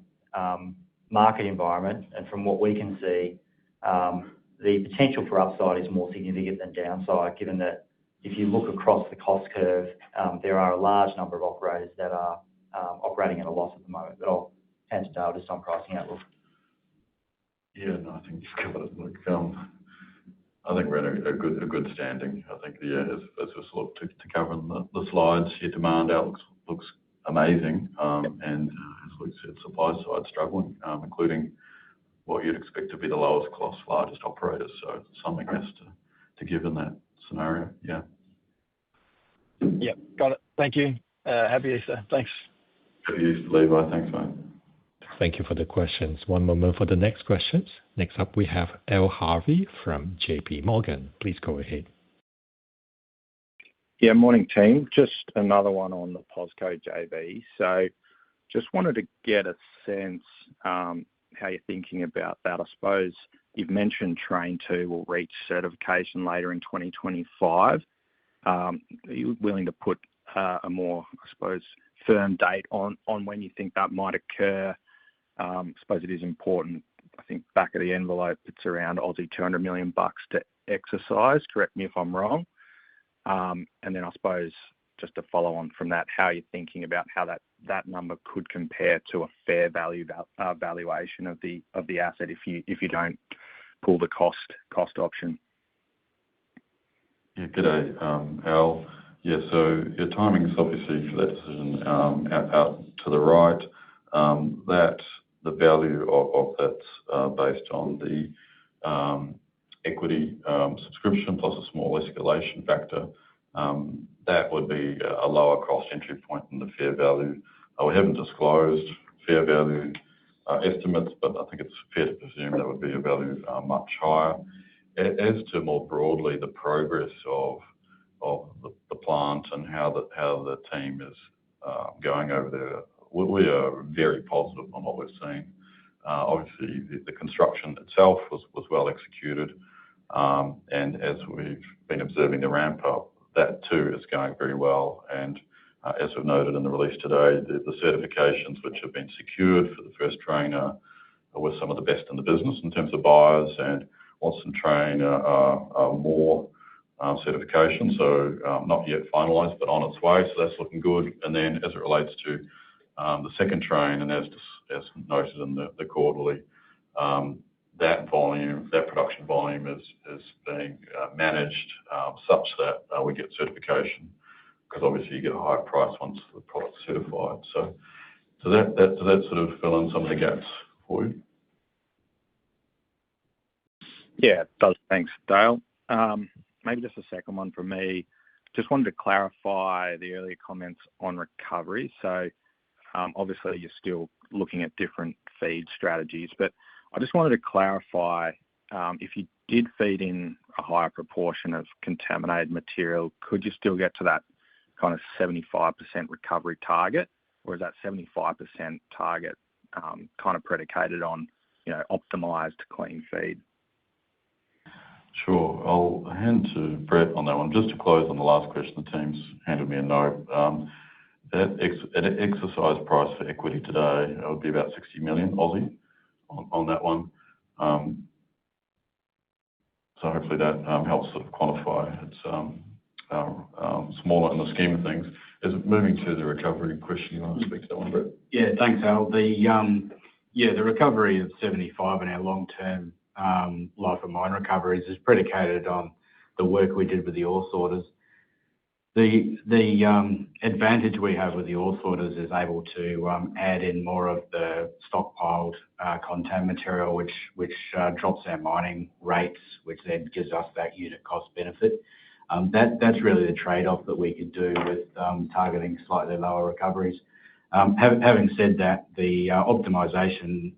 market environment, and from what we can see, the potential for upside is more significant than downside, given that if you look across the cost curve, there are a large number of operators that are operating at a loss at the moment. But I'll hand to Dale just on pricing outlook. Yeah, no, I think you've covered it. Look, I think we're in a good standing. I think, yeah, as we look to cover the slides, your demand outlook looks amazing. And as Luke said, supply side struggling, including what you'd expect to be the lowest cost, largest operators. So something has to give in that scenario. Yeah. Yep, got it. Thank you. Happy Easter. Thanks. Happy Easter, Levi. Thanks, mate. Thank you for the questions. One moment for the next questions. Next up, we have Al Harvey from JP Morgan. Please go ahead. Yeah, morning, team. Just another one on the POSCO JV. So just wanted to get a sense how you're thinking about that. I suppose you've mentioned Train 2 will reach certification later in 2025. Are you willing to put a more, I suppose, firm date on when you think that might occur? I suppose it is important. I think back of the envelope, it's around 200 million bucks to exercise. Correct me if I'm wrong. And then I suppose just to follow on from that, how you're thinking about how that number could compare to a fair value valuation of the asset if you don't pull the cost option. Yeah, g'day, Al. Yeah, so your timing is obviously for that decision out to the right. That the value of that's based on the equity subscription plus a small escalation factor. That would be a lower cost entry point than the fair value. We haven't disclosed fair value estimates, but I think it's fair to presume that would be a value much higher. As to more broadly the progress of the plant and how the team is going over there, we are very positive on what we're seeing. Obviously, the construction itself was well executed, and as we've been observing the ramp up, that too is going very well. And as we've noted in the release today, the certifications which have been secured for the first train are with some of the best in the business in terms of buyers, and Watson Train are more certification, so not yet finalised, but on its way. So that's looking good. And then as it relates to the second train, and as noted in the quarterly, that production volume is being managed such that we get certification, because obviously you get a higher price once the product's certified. So that sort of fill in some of the gaps for you. Yeah, it does. Thanks, Dale. Maybe just a second one from me. Just wanted to clarify the earlier comments on recovery. So obviously you're still looking at different feed strategies, but I just wanted to clarify if you did feed in a higher proportion of contaminated material, could you still get to that kind of 75% recovery target, or is that 75% target kind of predicated on, optimised clean feed? Sure. I'll hand to Brett on that one. Just to close on the last question, the team's handed me a note. That exercise price for equity today would be about 60 million Aussie on that one. So hopefully that helps sort of quantify. It's smaller in the scheme of things. Is it moving to the recovery question? You want to speak to that one, Brett? Yeah, thanks, Al. The recovery of 75 in our long-term life of mine recoveries is predicated on the work we did with the ore sorters. The advantage we have with the ore sorters is able to add in more of the stockpiled contained material, which drops our mining rates, which then gives us that unit cost benefit. That's really the trade-off that we could do with targeting slightly lower recoveries. Having said that, the optimisation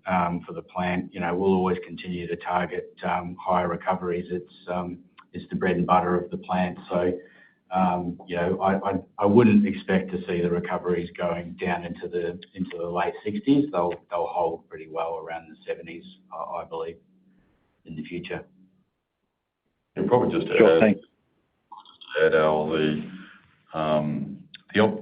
for the plant, we'll always continue to target higher recoveries. It's the bread and butter of the plant. So I wouldn't expect to see the recoveries going down into the late 60s. They'll hold pretty well around the 70s, I believe, in the future. And probably just to add, Al, the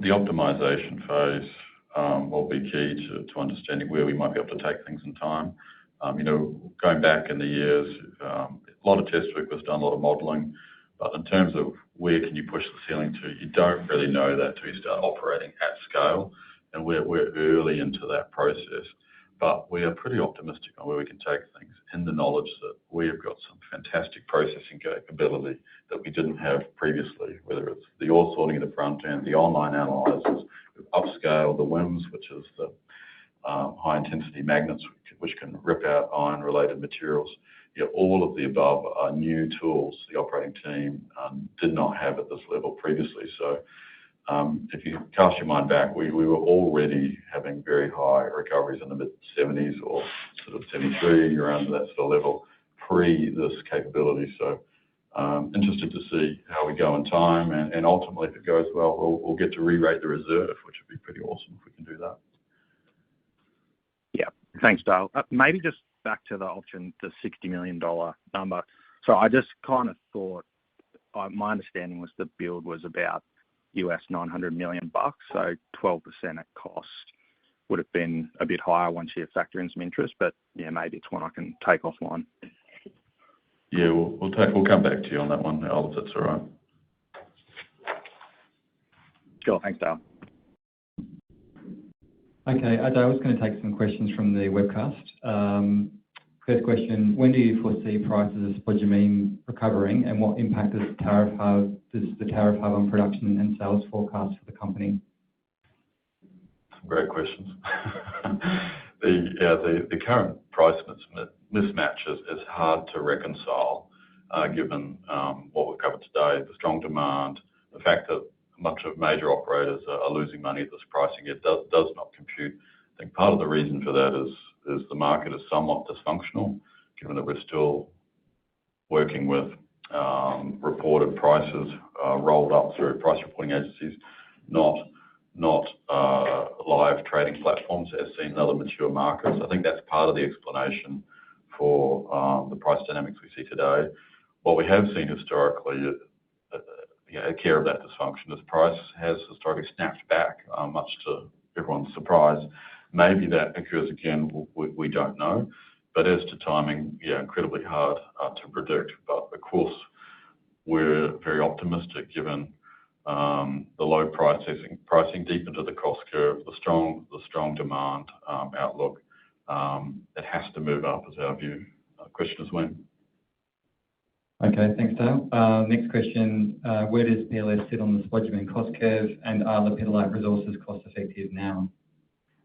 optimization phase will be key to understanding where we might be able to take things in time. Going back in the years, a lot of test work was done, a lot of modelling, but in terms of where can you push the ceiling to, you don't really know that till you start operating at scale, and we're early into that process. But we are pretty optimistic on where we can take things in the knowledge that we have got some fantastic processing capability that we didn't have previously, whether it's the ore sorting at the front end, the online analyzers, we've upscaled the WIMS, which is the high-intensity magnets, which can rip out iron-related materials. All of the above are new tools the operating team did not have at this level previously. So if you cast your mind back, we were already having very high recoveries in the mid-70s or sort of 73, around that sort of level, pre this capability. So interested to see how we go in time, and ultimately, if it goes well, we'll get to re-rate the reserve, which would be pretty awesome if we can do that. Yeah, thanks, Dale. Maybe just back to the option, the $60 million number. So I just kind of thought, my understanding was the build was about $900 million, so 12% at cost would have been a bit higher once you factor in some interest, but yeah, maybe it's one I can take offline. Yeah, we'll come back to you on that one, Al, if that's all right. Sure, thanks, Dale. Okay, I was going to take some questions from the webcast. First question, when do you foresee prices of spodumene recovering, and what impact does the tariff have on production and sales forecasts for the company? Great questions. The current price mismatch is hard to reconcile, given what we've covered today, the strong demand, the fact that a bunch of major operators are losing money at this pricing. It does not compute. I think part of the reason for that is the market is somewhat dysfunctional, given that we're still working with reported prices rolled up through price reporting agencies, not live trading platforms as seen in other mature markets. I think that's part of the explanation for the price dynamics we see today. What we have seen historically, a care of that dysfunction, is price has historically snapped back, much to everyone's surprise. Maybe that occurs again, we don't know. But as to timing, incredibly hard to predict. But of course, we're very optimistic given the low pricing deep into the cost curve, the strong demand outlook. It has to move up, is our view. Question is when. Okay, thanks, Dale. Next question, where does PLS sit on the spodumene cost curve, and are lepidolite resources cost effective now?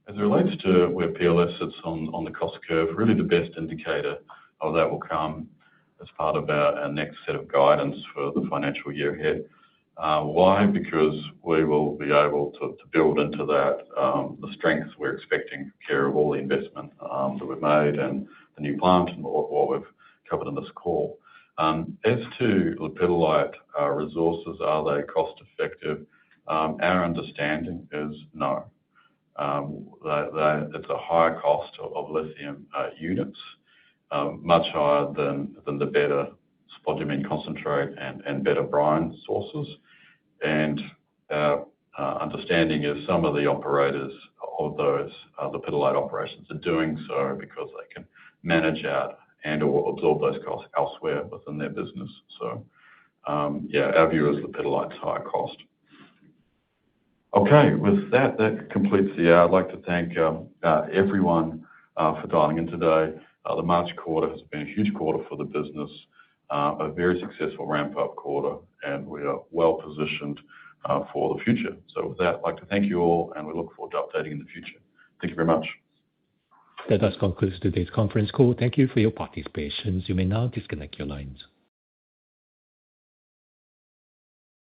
As it relates to where PLS sits on the cost curve, really the best indicator of that will come as part of our next set of guidance for the financial year ahead. Why? Because we will be able to build into that the strengths we're expecting, care of all the investment that we've made and the new plant and what we've covered in this call. As to lepidolite resources, are they cost effective? Our understanding is no. It's a higher cost of lithium units, much higher than the better spodumene concentrate and better brine sources. And our understanding is some of the operators of those lepidolite operations are doing so because they can manage out and or absorb those costs elsewhere within their business. So, our view is lepidolite's higher cost. Okay, with that completes the hour. I'd like to thank everyone for dialing in today. The March quarter has been a huge quarter for the business, a very successful ramp-up quarter, and we are well positioned for the future. So with that, I'd like to thank you all, and we look forward to updating in the future. Thank you very much. That does conclude today's conference call. Thank you for your participation. You may now disconnect your lines.